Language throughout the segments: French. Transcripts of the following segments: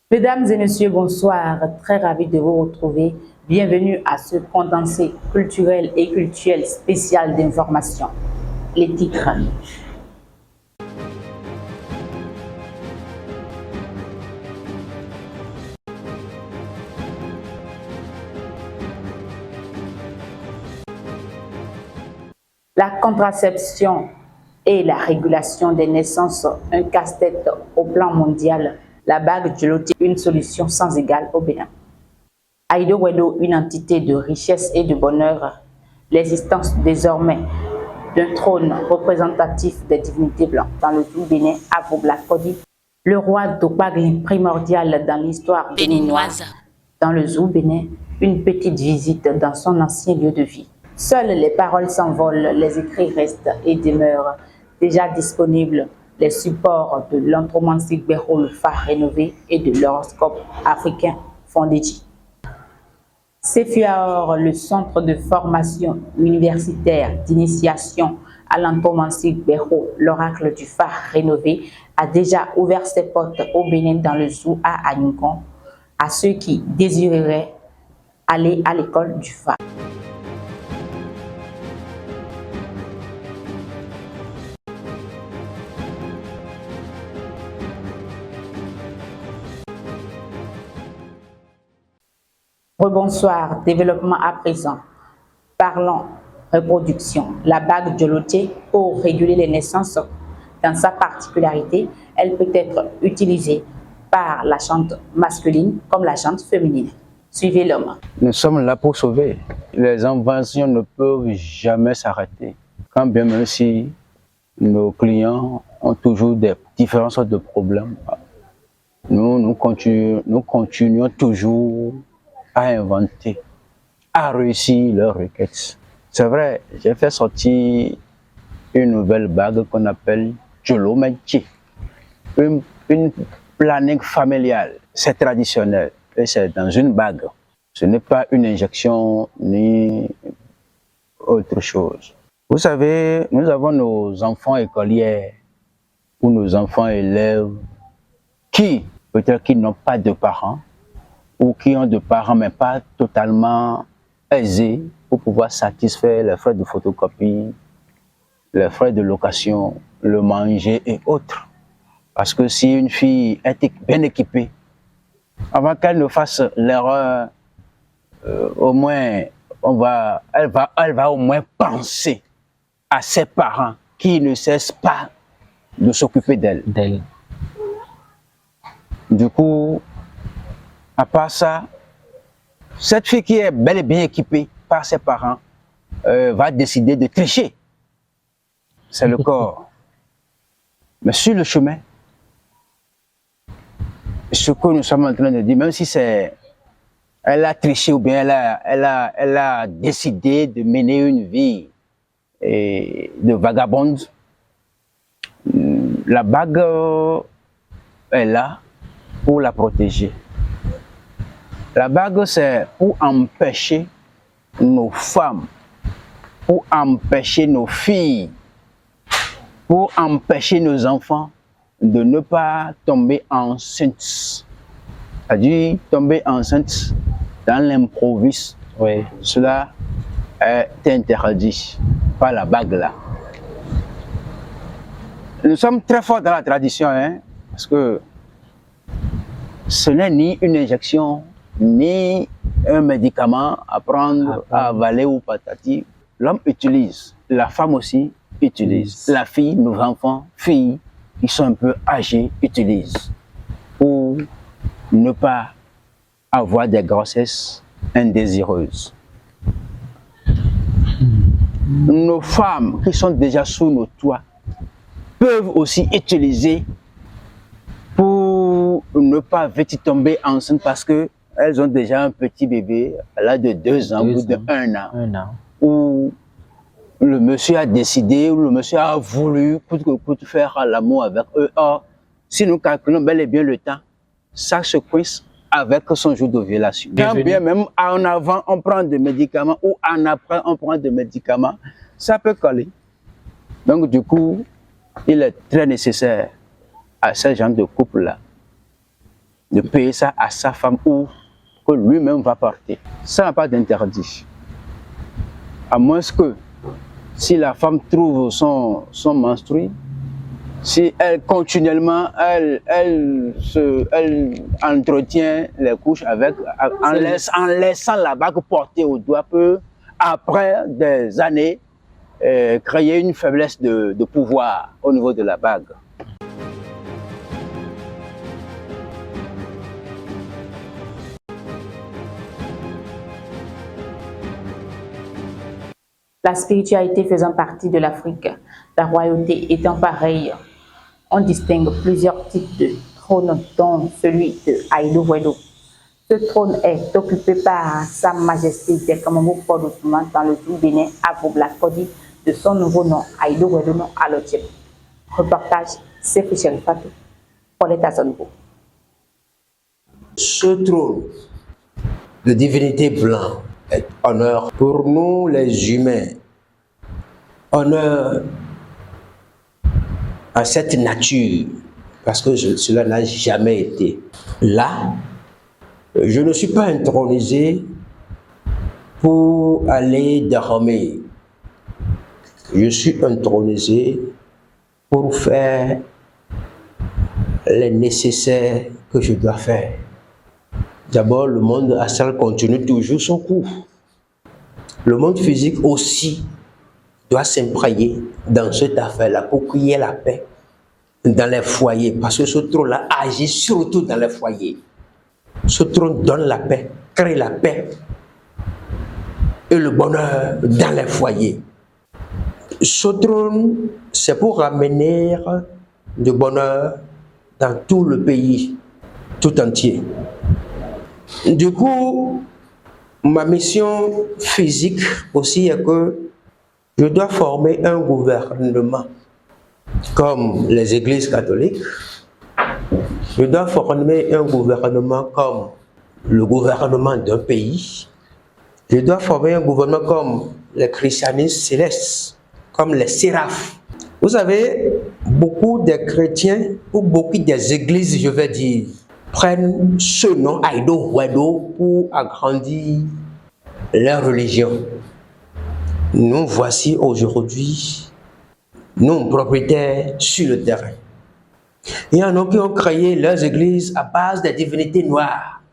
Mesdames et messieurs, bonsoir. Très ravi de vous retrouver. Bienvenue à ce condensé culturel et cultuel spécial d'information. Les titres. La contraception et la régulation des naissances, un casse-tête au plan mondial. La bague du loti, une solution sans égale au Bénin. Aïdo Wedo, une entité de richesse et de bonheur. L'existence désormais d'un trône représentatif des divinités blanches dans le Zou Bénin, Abo Black Kodi. Le roi d'Ogbagli, primordial dans l'histoire béninoise. Dans le Zou Bénin, une petite visite dans son ancien lieu de vie. Seules les paroles s'envolent, les écrits restent et demeurent. Déjà disponibles les supports de l'Anthromancie Gbero, le phare rénové, et de l'horoscope africain Fondéji. CEFUAOR, le centre de formation universitaire d'initiation à l'Anthromancie Gbero, l'oracle du phare rénové, a déjà ouvert ses portes au Bénin dans le Zou à Agningon à ceux qui désireraient aller à l'école du phare. Rebonsoir, développement à présent. Parlons reproduction. La bague de lotier pour réguler les naissances, dans sa particularité, elle peut être utilisée par la jante masculine comme la jante féminine. Suivez l'homme. Nous sommes là pour sauver. Les inventions ne peuvent jamais s'arrêter. Quand bien même si nos clients ont toujours des différentes sortes de problèmes, nous continuons toujours à inventer, à réussir leurs requêtes. C'est vrai, j'ai fait sortir une nouvelle bague qu'on appelle Jolo Medji. Une planning familiale, c'est traditionnel et c'est dans une bague. Ce n'est pas une injection ni autre chose. Vous savez, nous avons nos enfants écoliers ou nos enfants élèves qui, peut-être qu'ils n'ont pas de parents, ou qui ont des parents mais pas totalement aisés pour pouvoir satisfaire les frais de photocopie, les frais de location, le manger et autres. Parce que si une fille est bien équipée, avant qu'elle ne fasse l'erreur, au moins elle va au moins penser à ses parents qui ne cessent pas de s'occuper d'elle. Du coup, à part ça, cette fille qui est bel et bien équipée par ses parents va décider de tricher. C'est le corps. Mais sur le chemin, ce que nous sommes en train de dire, même si elle a triché ou bien elle a décidé de mener une vie de vagabonde, la bague est là pour la protéger. La bague, c'est pour empêcher nos femmes, pour empêcher nos filles, pour empêcher nos enfants de ne pas tomber enceintes. C'est-à-dire tomber enceinte dans l'improviste. Oui. Cela est interdit par la bague là. Nous sommes très forts dans la tradition, hein, parce que ce n'est ni une injection, ni un médicament à prendre, à avaler ou patati. L'homme utilise, la femme aussi utilise. La fille, nos enfants, filles qui sont un peu âgées utilisent pour ne pas avoir des grossesses indésireuses. Nos femmes qui sont déjà sous nos toits peuvent aussi utiliser pour ne pas vite tomber enceinte parce que elles ont déjà un petit bébé à l'âge de 2 ans ou de 1 an. Où le monsieur a décidé, ou le monsieur a voulu coûte que coûte faire l'amour avec eux. Or, si nous calculons bel et bien le temps, ça se coince avec son jour de violation. Quand bien même en avant on prend des médicaments ou en après on prend des médicaments, ça peut coller. Donc du coup, il est très nécessaire à ce genre de couple-là de payer ça à sa femme ou que lui-même va porter. Ça n'a pas d'interdit. À moins que si la femme trouve son menstru, si elle continuellement elle entretient les couches avec en laissant la bague portée au doigt, peut après des années créer une faiblesse de pouvoir au niveau de la bague. La spiritualité faisant partie de l'Afrique, la royauté étant pareille, on distingue plusieurs types de trônes, dont celui de Aïdou Wedo. Ce trône est occupé par Sa Majesté Dekamomo Pod Ousmane dans le tout Bénin, à Boubla-Kodi, de son nouveau nom, Aïdou Wedo non Alotiep. Reportage Sefi Cherifatou, Paulette Azonbo. Ce trône de divinité blanc est honneur pour nous les humains, honneur à cette nature, parce que cela n'a jamais été. Là, je ne suis pas intronisé pour aller dormir. Je suis intronisé pour faire les nécessaires que je dois faire. D'abord, le monde astral continue toujours son cours. Le monde physique aussi doit s'imprégner dans cette affaire-là pour qu'il y ait la paix dans les foyers. Parce que ce trône-là agit surtout dans les foyers. Ce trône donne la paix, crée la paix et le bonheur dans les foyers. Ce trône, c'est pour ramener du bonheur dans tout le pays, tout entier. Du coup, ma mission physique aussi est que je dois former un gouvernement comme les églises catholiques. Je dois former un gouvernement comme le gouvernement d'un pays. Je dois former un gouvernement comme les christianistes célestes, comme les séraphes. Vous savez, beaucoup de chrétiens ou beaucoup des églises, je vais dire, prennent ce nom Aïdou Wedo pour agrandir leur religion. Nous voici aujourd'hui, nous propriétaires sur le terrain. Il y en a qui ont créé leurs églises à base des divinités noires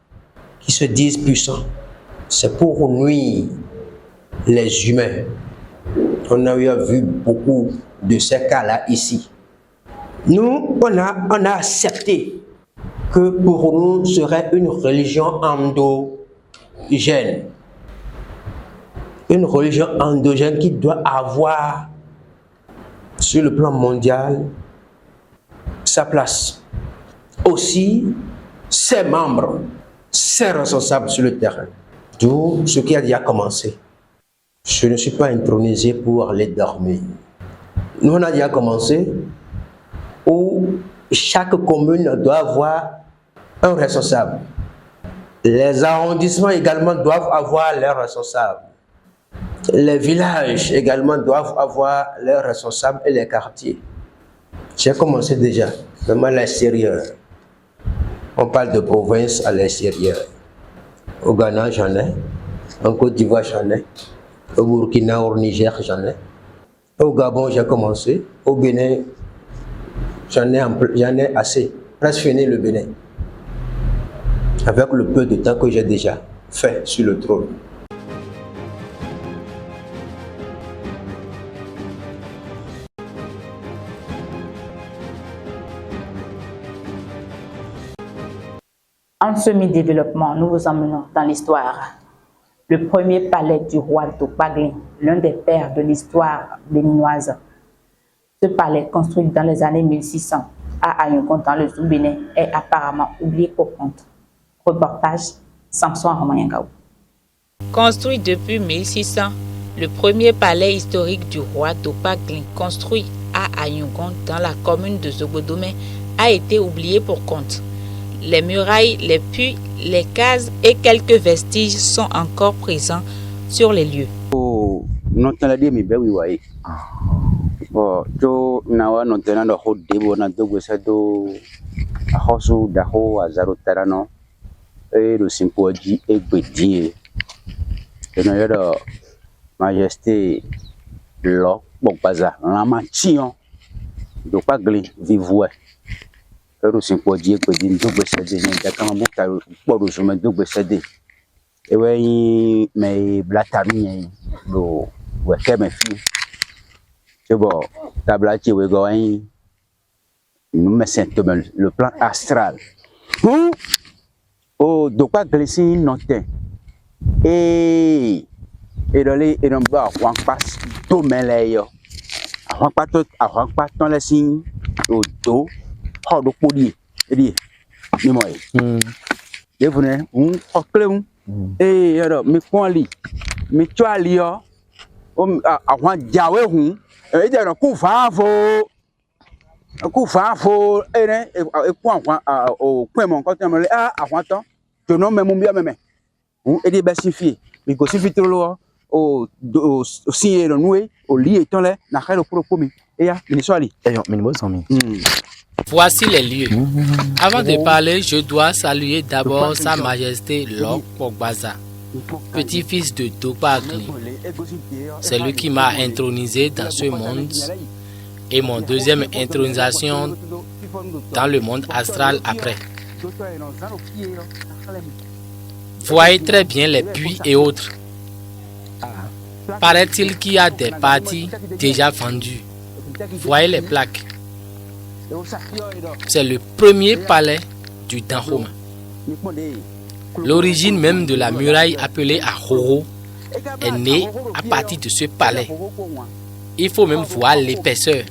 qui se disent puissants. C'est pour nuire les humains. On a vu beaucoup de ces cas-là ici. Nous, on a accepté que pour nous serait une religion endogène. Une religion endogène qui doit avoir sur le plan mondial sa place. Aussi, ses membres, ses responsables sur le terrain. Tout ce qui a déjà commencé. Je ne suis pas intronisé pour aller dormir. Nous, on a déjà commencé où chaque commune doit avoir un responsable. Les arrondissements également doivent avoir leurs responsables. Les villages également doivent avoir leurs responsables et les quartiers. J'ai commencé déjà, vraiment à l'extérieur. On parle de province à l'extérieur. Au Ghana, j'en ai. En Côte d'Ivoire, j'en ai. Au Burkina, au Niger, j'en ai. Au Gabon, j'ai commencé. Au Bénin, j'en ai assez. Presque fini le Bénin. Avec le peu de temps que j'ai déjà fait sur le trône. En semi-développement, nous vous emmenons dans l'histoire. Le premier palais du roi Topaglin, l'un des pères de l'histoire béninoise. Ce palais, construit dans les années 1600 à Ayungon dans le Sous-Bénin, est apparemment oublié pour compte. Reportage Samson Romayangaou. Construit depuis 1600, le premier palais historique du roi Topaglin, construit à Ayungon dans la commune de Zogodomé, a été oublié pour compte. Les murailles, les puits, les cases et quelques vestiges sont encore présents sur les lieux. Pour non tala de mi be wi wa e bo jo na wa no tena do ho de bo na do go sa do a hosu da ho azaro tarano e lo simpo di e gbedi e no yo majesté lo Bokbaza la machion do pas gli vivoué e lo simpo di e gbedi do go sa de ni da kan mo ka po do so me do go sa de e we me blatami do we ke me fi c'est bon tabla qui we go nous me sentons le plan astral oh do pas glisser noté et dans les et dans bas on passe tout mêlé yo on pas ton les signes au dos oh do podi et ni moi et venez on clé et alors me point me toi li yo o a jawe hu e de no ku fafo ene e point o point mon côté me a ton to no me mbia me e de basifier mi ko sifi trop o si no noué o li eton le na khelo pro komi e ya ni so ali e yo mi bo somi. Voici les lieux. Avant de parler, je dois saluer d'abord Sa Majesté Lok Bokbaza, petit-fils de Dopa Glin. C'est lui qui m'a intronisé dans ce monde et mon deuxième intronisation dans le monde astral après. Voyez très bien les puits et autres. Paraît-il qu'il y a des parties déjà vendues. Voyez les plaques. C'est le premier palais du Dahoma. L'origine même de la muraille appelée Ahoro est née à partir de ce palais. Il faut même voir l'épaisseur.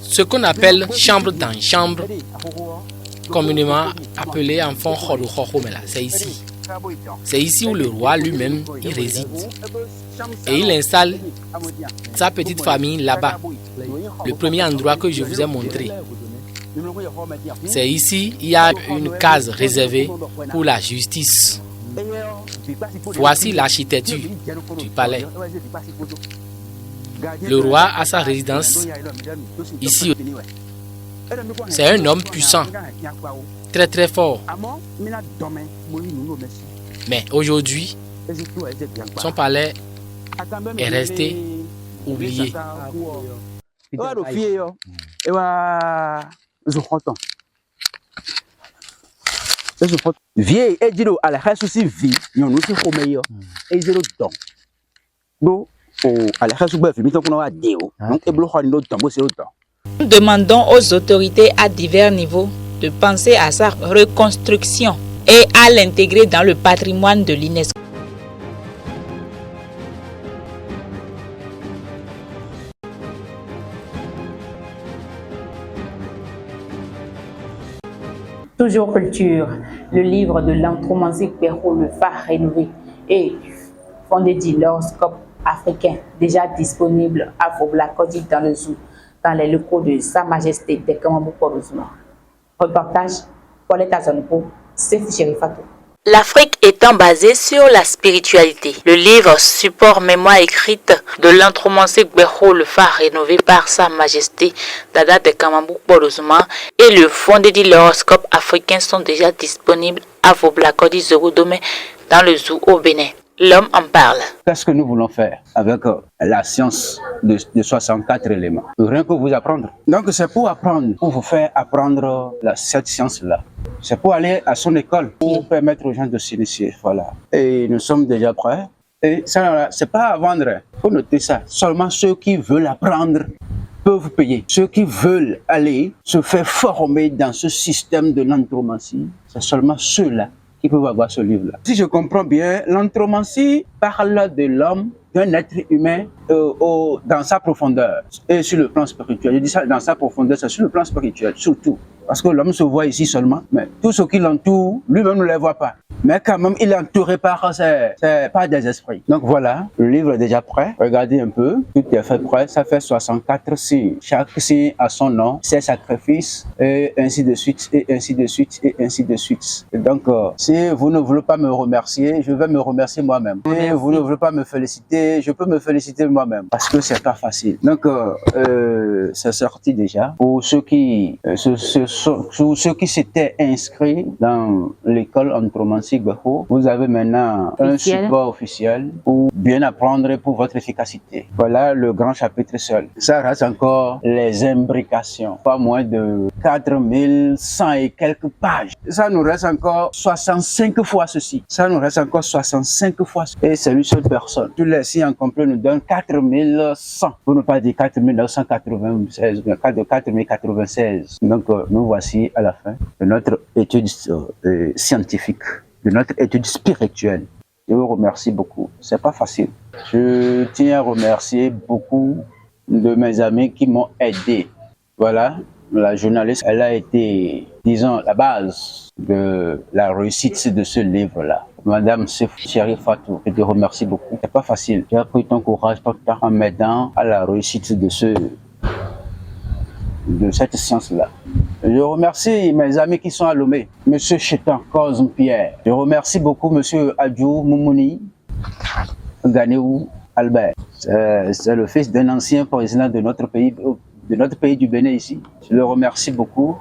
Ce qu'on appelle chambre dans chambre, communément appelé en fond Horuhohomela, c'est ici. C'est ici où le roi lui-même y réside. Et il installe sa petite famille là-bas. Le premier endroit que je vous ai montré. C'est ici, il y a une case réservée pour la justice. Voici l'architecture du palais. Le roi a sa résidence ici. C'est un homme puissant, très très fort. Mais aujourd'hui, son palais est resté oublié. Vie et dit à la race aussi vie, nous nous sommes meilleurs. Et zéro don. Donc, à la race, Nous demandons aux autorités à divers niveaux de penser à sa reconstruction et à l'intégrer dans le patrimoine de l'UNESCO. Toujours culture, le livre de l'anthromancie Perrault, le phare rénové et fondé d'horoscope africain, déjà disponible à Foblakodi dans le zoo, dans les locaux de Sa Majesté de Kamambou Porozuma. Reportage, Paulette Azonpo, Sefi Cherifato. L'Afrique étant basée sur la spiritualité, le livre support mémoire écrite de l'anthromancie Perrault, le phare rénové par Sa Majesté Dada de Kamambou Porozuma et le fondé de l'horoscope africain sont déjà disponibles à Foblakodi Zogodome dans le zoo au Bénin. L'homme en parle. Qu'est-ce que nous voulons faire avec la science de 64 éléments? Rien que vous apprendre. Donc c'est pour apprendre, pour vous faire apprendre cette science-là. C'est pour aller à son école, pour permettre aux gens de s'initier. Voilà. Et nous sommes déjà prêts. Et ça, c'est pas à vendre. Il faut noter ça. Seulement ceux qui veulent apprendre peuvent payer. Ceux qui veulent aller se faire former dans ce système de l'anthromancie, c'est seulement ceux-là qui peuvent avoir ce livre-là. Si je comprends bien, l'anthromancie parle de l'homme, d'un être humain dans sa profondeur et sur le plan spirituel. Je dis ça dans sa profondeur, c'est sur le plan spirituel, surtout. Parce que l'homme se voit ici seulement, mais tout ce qui l'entoure, lui-même ne les voit pas. Mais quand même, il est entouré par des esprits. Donc voilà, le livre est déjà prêt. Regardez un peu, tout est fait prêt. Ça fait 64 signes. Chaque signe a son nom, ses sacrifices, et ainsi de suite, et ainsi de suite, et ainsi de suite. Et donc, si vous ne voulez pas me remercier, je vais me remercier moi-même. Si vous ne voulez pas me féliciter, je peux me féliciter moi-même. Parce que c'est pas facile. Donc, c'est sorti déjà. Pour ceux qui, ceux qui s'étaient inscrits dans l'école Anthromancie Gbeko, vous avez maintenant un support officiel pour bien apprendre pour votre efficacité. Voilà le grand chapitre seul. Ça reste encore les imbrications. Pas moins de 4100 et quelques pages. Ça nous reste encore 65 fois ceci. Ça nous reste encore 65 fois ceci. Et c'est une seule personne. Tous les signes en complet nous donnent 4100. Pour ne pas dire 4996, 4096. Donc, nous voici à la fin de notre étude scientifique, de notre étude spirituelle. Je vous remercie beaucoup. C'est pas facile. Je tiens à remercier beaucoup de mes amis qui m'ont aidé. Voilà, la journaliste, elle a été, disons, la base de la réussite de ce livre-là. Madame Chérie Fatou, je te remercie beaucoup. C'est pas facile. Tu as pris ton courage, ton temps en m'aidant à la réussite de cette science-là. Je remercie mes amis qui sont à Lomé, Monsieur Chetan, Cosme Pierre. Je remercie beaucoup Monsieur Adjou Moumouni, Ganéou Albert. C'est le fils d'un ancien président de notre pays du Bénin ici. Je le remercie beaucoup.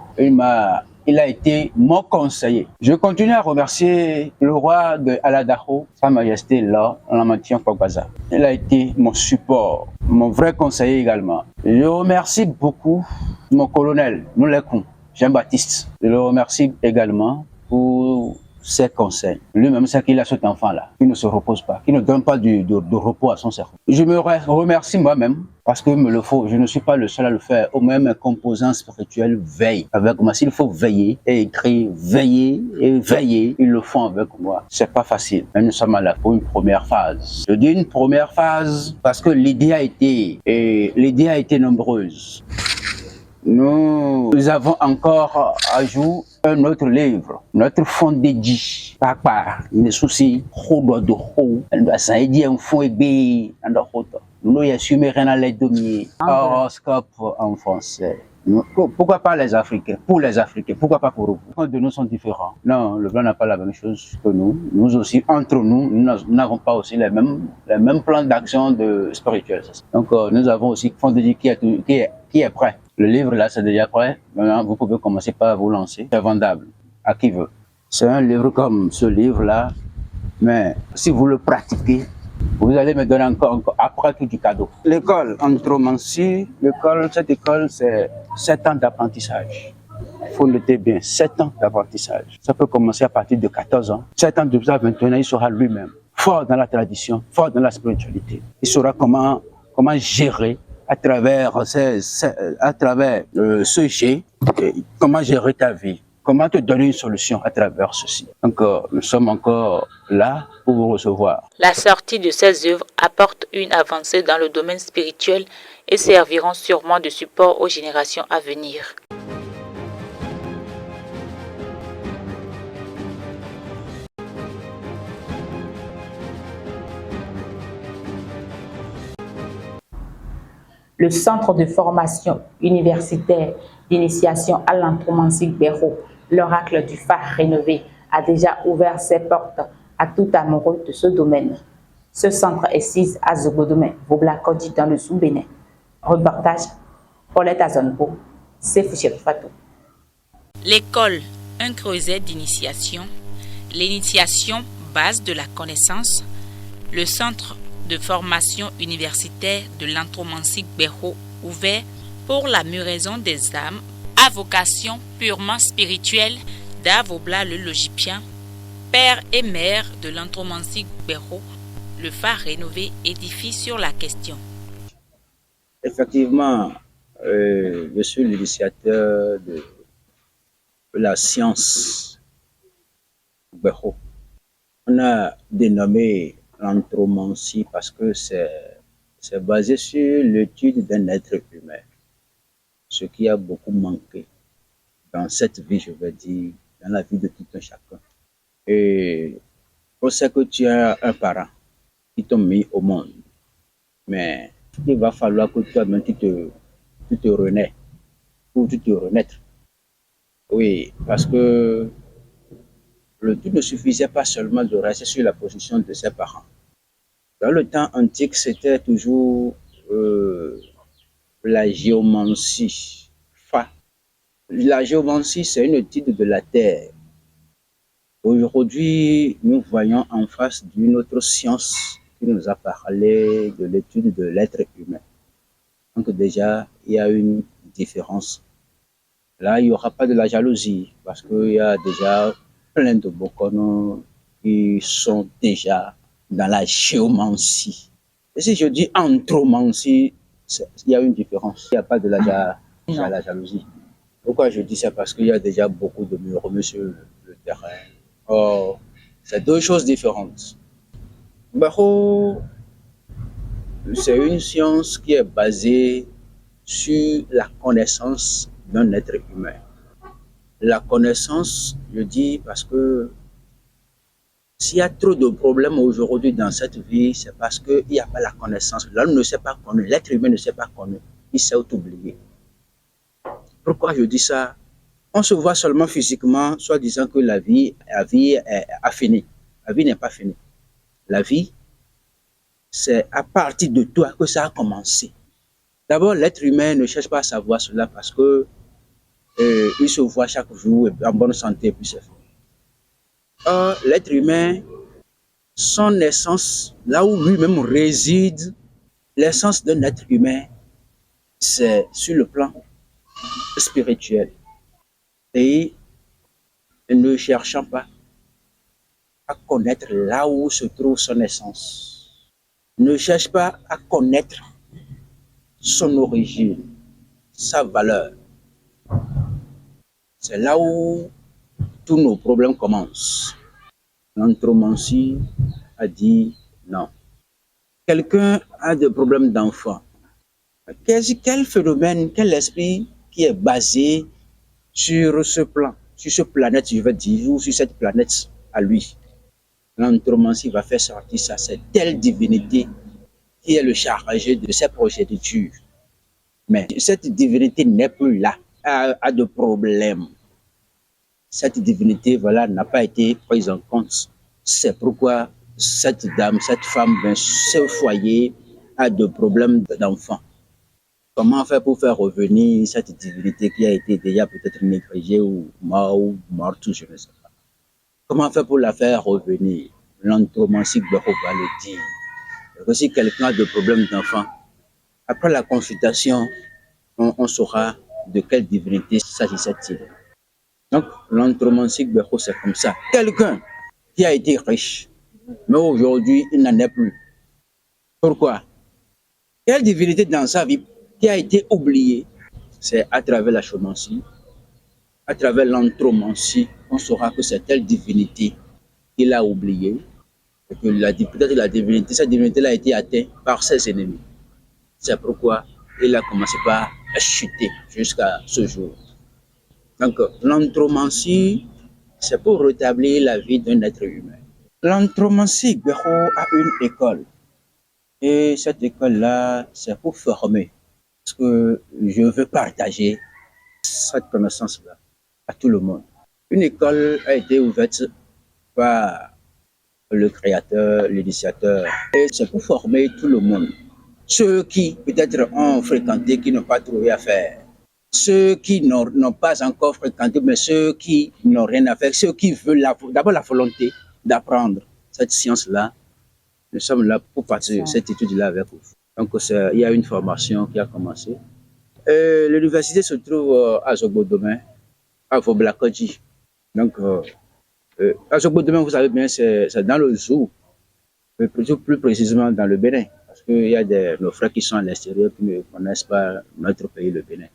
Il a été mon conseiller. Je continue à remercier le roi de Aladaho, Sa Majesté là, Lamantien Kwagbaza. Il a été mon support, mon vrai conseiller également. Je remercie beaucoup mon colonel, Noulekun, Jean-Baptiste. Je le remercie également pour ses conseils. Lui-même, c'est qu'il a cet enfant-là, qui ne se repose pas, qui ne donne pas de repos à son cerveau. Je me remercie moi-même, parce que me le faut. Je ne suis pas le seul à le faire. Au même composant spirituel veille avec moi. S'il faut veiller et écrire, veiller et veiller, ils le font avec moi. C'est pas facile. Mais nous sommes là pour une première phase. Je dis une première phase parce que l'idée a été nombreuse. Nous avons encore à jour un autre livre, notre fond dédié. Papa, les soucis, ça dit un fond ébé, nous y assumons rien à l'aide de horoscope en français. Pourquoi pas les Africains? Pour les Africains, pourquoi pas pour vous? Pourquoi de nous sont différents? Non, le blanc n'a pas la même chose que nous. Nous aussi, entre nous, nous n'avons pas aussi les mêmes plans d'action spirituels. Donc, nous avons aussi fond dédié qui est prêt. Le livre là, c'est déjà prêt. Maintenant, vous pouvez commencer par vous lancer. C'est vendable à qui veut. C'est un livre comme ce livre là, mais si vous le pratiquez, vous allez me donner encore après tout du cadeau. L'école Anthromancie, cette école, c'est 7 ans d'apprentissage. Il faut noter bien, 7 ans d'apprentissage. Ça peut commencer à partir de 14 ans. 7 ans de ça, 21 ans, il sera lui-même fort dans la tradition, fort dans la spiritualité. Il saura comment gérer à travers ce jet, comment gérer ta vie, comment te donner une solution à travers ceci. Donc, nous sommes encore là pour vous recevoir. La sortie de ces œuvres apporte une avancée dans le domaine spirituel et serviront sûrement de support aux générations à venir. Le centre de formation universitaire d'initiation à l'Anthromancie Gbeko, l'oracle du phare rénové, a déjà ouvert ses portes à tout amoureux de ce domaine. Ce centre est situé à Zogbodomé, Voblakodi, dans le Sous-Bénin. Reportage, Paulette Azonbo, Sefou Chéri Fatou. L'école, un creuset d'initiation, l'initiation base de la connaissance, le centre de formation universitaire de l'Anthromancie Gbeko ouvert pour la mûraison des âmes à vocation purement spirituelle d'Avobla le Logipien, père et mère de l'Anthromancie Gbeko, le phare rénové édifie sur la question. Effectivement, je suis l'initiateur de la science Gbeko. On a dénommé l'anthromancie parce que c'est basé sur l'étude d'un être humain, ce qui a beaucoup manqué dans cette vie, je veux dire, dans la vie de tout un chacun. Et on sait que tu as un parent qui t'a mis au monde. Mais il va falloir que toi-même tu te renais ou tu te renaître. Oui, parce que le tout ne suffisait pas seulement de rester sur la position de ses parents. Dans le temps antique, c'était toujours la géomancie. Enfin, la géomancie, c'est une étude de la Terre. Aujourd'hui, nous voyons en face d'une autre science qui nous a parlé de l'étude de l'être humain. Donc déjà, il y a une différence. Là, il n'y aura pas de la jalousie parce qu'il y a déjà plein de Bokono qui sont déjà dans la géomancie. Et si je dis anthromancie, il y a une différence. Il n'y a pas de la jalousie. Pourquoi je dis ça? Parce qu'il y a déjà beaucoup de murmures sur le terrain. Or, c'est deux choses différentes. Baro, c'est une science qui est basée sur la connaissance d'un être humain. La connaissance, je dis parce que s'il y a trop de problèmes aujourd'hui dans cette vie, c'est parce qu'il n'y a pas la connaissance. L'homme ne s'est pas connu, l'être humain ne s'est pas connu, il s'est oublié. Pourquoi je dis ça? On se voit seulement physiquement, soit disant que la vie a fini. La vie n'est pas finie. La vie, c'est à partir de toi que ça a commencé. D'abord, l'être humain ne cherche pas à savoir cela parce que il se voit chaque jour en bonne santé, puis c'est fait. Or, l'être humain, son essence, là où lui-même réside, l'essence d'un être humain, c'est sur le plan spirituel. Et ne cherchant pas à connaître là où se trouve son essence. Ne cherche pas à connaître son origine, sa valeur. C'est là où tous nos problèmes commencent. L'anthromancie a dit non. Quelqu'un a des problèmes d'enfant. Quel phénomène, quel esprit qui est basé sur ce plan, sur cette planète, je veux dire, ou sur cette planète à lui? L'anthromancie va faire sortir ça, c'est telle divinité qui est le chargé de ses progénitures. Mais cette divinité n'est plus là, a de problèmes. Cette divinité, voilà, n'a pas été prise en compte. C'est pourquoi cette dame, cette femme, ce foyer a de problèmes d'enfant. Comment faire pour faire revenir cette divinité qui a été déjà peut-être négligée ou morte, je ne sais pas. Comment faire pour la faire revenir? L'anthromancie va le dire. Que si quelqu'un a des problèmes d'enfant, après la consultation, on saura de quelle divinité s'agissait-il. Donc, l'anthromancie, c'est comme ça. Quelqu'un qui a été riche, mais aujourd'hui, il n'en est plus. Pourquoi? Quelle divinité dans sa vie qui a été oubliée? C'est à travers la chaumancie, à travers l'anthromancie, on saura que c'est telle divinité qu'il a oubliée. Et que peut-être la divinité, cette divinité-là a été atteinte par ses ennemis. C'est pourquoi il a commencé par chuter jusqu'à ce jour. Donc, l'anthromancie, c'est pour rétablir la vie d'un être humain. L'anthromancie a une école. Et cette école-là, c'est pour former. Parce que je veux partager cette connaissance-là à tout le monde. Une école a été ouverte par le créateur, l'initiateur. Et c'est pour former tout le monde. Ceux qui peut-être ont fréquenté, qui n'ont pas trouvé à faire. Ceux qui n'ont pas encore fréquenté, mais ceux qui n'ont rien à faire. Ceux qui veulent d'abord la volonté d'apprendre cette science-là. Nous sommes là pour partir de cette étude-là avec vous. Donc, il y a une formation qui a commencé. L'université se trouve à Zobodomé, à Voblakodji. Donc, à Zobodomé, vous savez bien, c'est dans le zoo, mais plus précisément dans le Bénin. Parce qu'il y a nos frères qui sont à l'extérieur qui ne connaissent pas notre pays, le Bénin.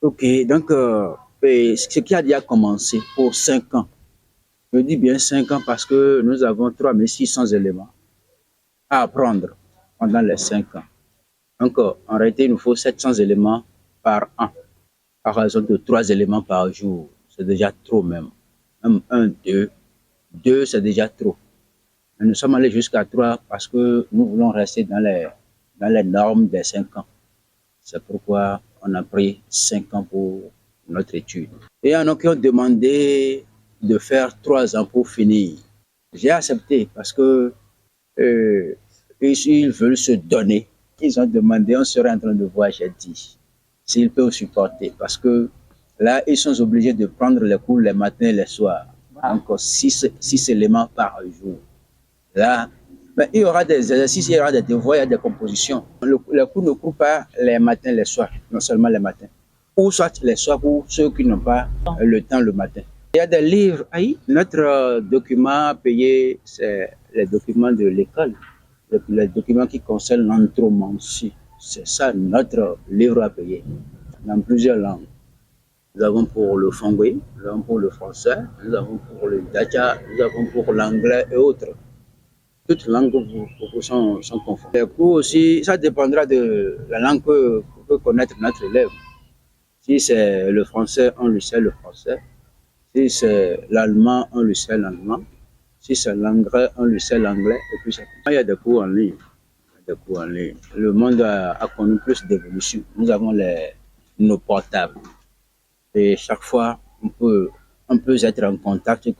Ok, donc, ce qui a déjà commencé pour 5 ans. Je dis bien 5 ans parce que nous avons 3600 éléments à apprendre pendant les 5 ans. Donc, en réalité, il nous faut 700 éléments par an, à raison de 3 éléments par jour. C'est déjà trop même. Même 1, 2, 2, c'est déjà trop. Mais nous sommes allés jusqu'à 3 parce que nous voulons rester dans les normes des 5 ans. C'est pourquoi on a pris 5 ans pour notre étude. Et il y en a qui ont demandé de faire 3 ans pour finir. J'ai accepté parce que ils veulent se donner. Ils ont demandé, on serait en train de voir, j'ai dit, s'ils peuvent supporter. Parce que là, ils sont obligés de prendre les cours les matins et les soirs. Encore 6 éléments par jour. Là, ben, il y aura des exercices, il y aura des devoirs, il y a des compositions. Les cours ne courent pas les matins, les soirs, non seulement les matins. Ou soit les soirs pour ceux qui n'ont pas le temps le matin. Il y a des livres. Notre document payé, c'est les documents de l'école, les documents qui concernent l'anthromancie. C'est ça notre livre à payer, dans plusieurs langues. Nous avons pour le fongwe, nous avons pour le français, nous avons pour le dacha, nous avons pour l'anglais et autres. Toutes les langues sont confondues. Les cours aussi, ça dépendra de la langue que peut connaître notre élève. Si c'est le français, on lui sait le français. Si c'est l'allemand, on lui sait l'allemand. Si c'est l'anglais, on lui sait l'anglais. Et puis, il y a des cours en ligne. Le monde a connu plus d'évolution. Nous avons nos portables. Et chaque fois, on peut être en contact et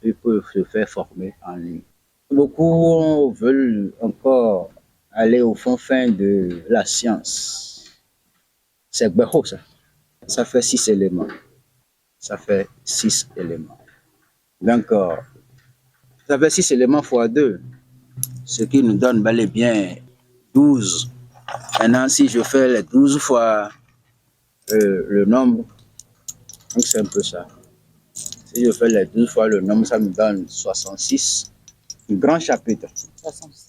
ils peuvent se faire former en ligne. Beaucoup veulent encore aller au fin de la science. C'est Gbero, ça. Ça fait 6 éléments. Donc, ça fait 6 éléments fois 2, ce qui nous donne bel et bien 12. Maintenant, si je fais les 12 fois le nombre, donc c'est un peu ça. Si je fais les 12 fois le nombre, ça me donne 66 grands chapitres.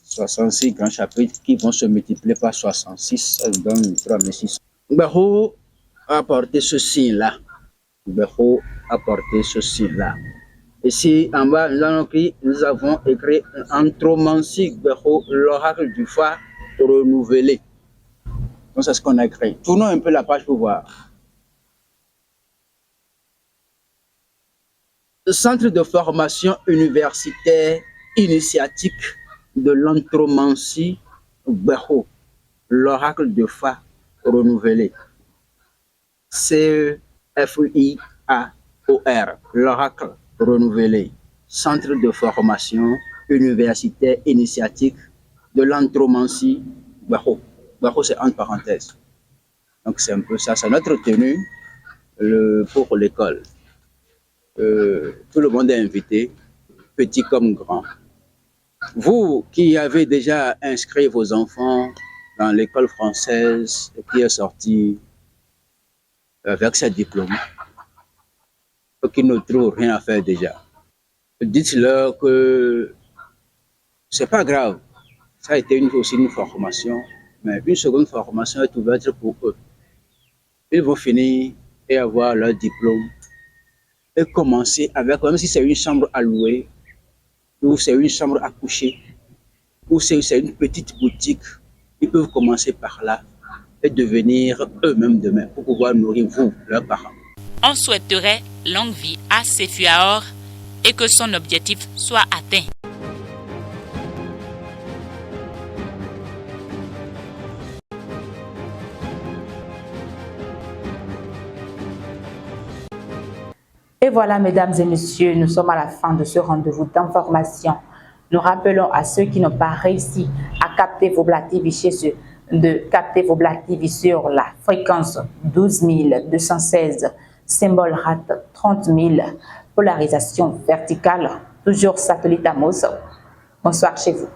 66 grands chapitres qui vont se multiplier par 66, ça me donne 3600. Gbero a apporté ce signe-là. Ici, en bas, nous avons écrit Anthromancie Gbero, l'oracle du phare renouvelé. Donc, c'est ce qu'on a écrit. Tournons un peu la page pour voir. Le centre de formation universitaire initiatique de l'anthromancie Gbero, l'oracle du phare renouvelé. CEFIAOR, l'oracle renouvelé, centre de formation universitaire initiatique de l'anthromancie Gbero. Gbero, c'est entre parenthèses. Donc c'est un peu ça, c'est notre tenue pour l'école. Tout le monde est invité, petit comme grand. Vous qui avez déjà inscrit vos enfants dans l'école française et qui est sorti avec ses diplômes, qui ne trouvent rien à faire déjà, dites-leur que c'est pas grave. Ça a été aussi une formation, mais une seconde formation est ouverte pour eux. Ils vont finir et avoir leur diplôme et commencer avec, même si c'est une chambre à louer, ou c'est une chambre à coucher, ou c'est une petite boutique, ils peuvent commencer par là et devenir eux-mêmes demain pour pouvoir nourrir vous, leurs parents. On souhaiterait longue vie à Sefuaor et que son objectif soit atteint. Et voilà, mesdames et messieurs, nous sommes à la fin de ce rendez-vous d'information. Nous rappelons à ceux qui n'ont pas réussi à capter vos Black TV de capter vos Black TV sur la fréquence 12216, symbole RAT 30 000, polarisation verticale, toujours satellite Amos. Bonsoir chez vous.